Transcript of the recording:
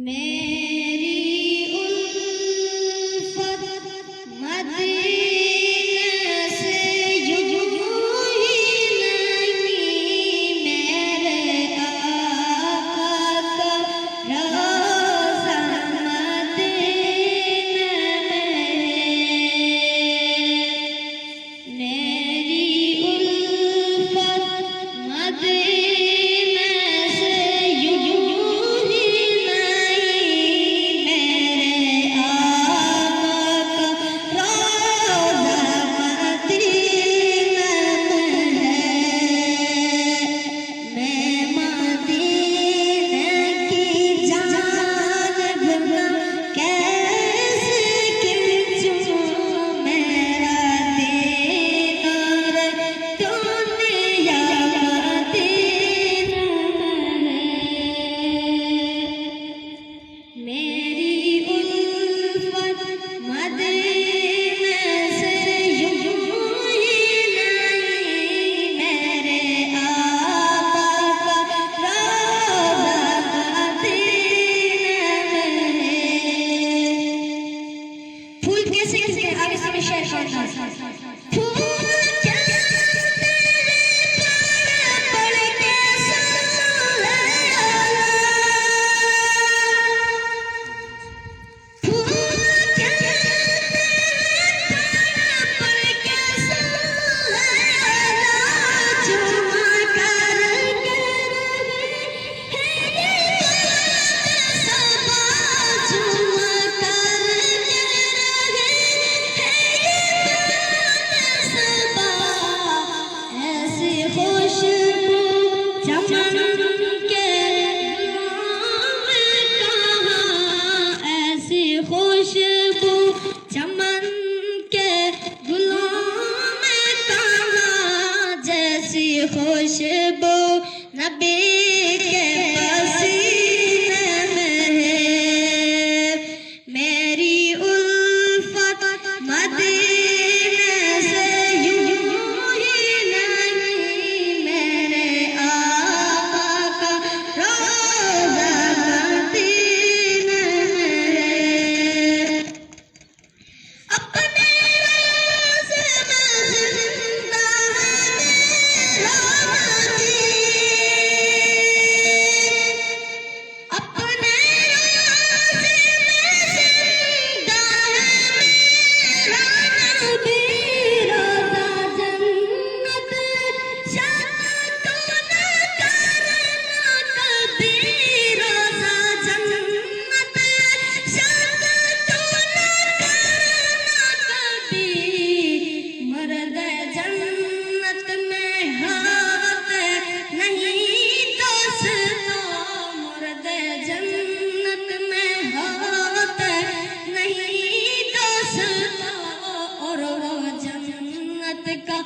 मेरी उल्फत मदीने से यूं ही नहीं, मेरे आका का रोज़ा मदीने में। मेरी उल्फत मदीने से यूं ही आगे से शेयर खुशबू चमन के गुलों में कहाँ, जैसी खुशबू नबी के पसीने में है। मेरी उल्फत मदीने से यूं ही नहीं, मेरे आका का रोज़ा मदीने में। अपने रोज़े में ज़िंदा है मेरा नबी, अपने रोज़े में ज़िंदा है मेरा नबी। रोज़ा जन्नत शक तो न करना कभी, रोज़ा जन्नत शक तो न कभी। मर्द जन्नत में हाथ नहीं दोस्तों, मर्द जन्नत में हाथ नहीं दोस्तों, और वो जन्नत का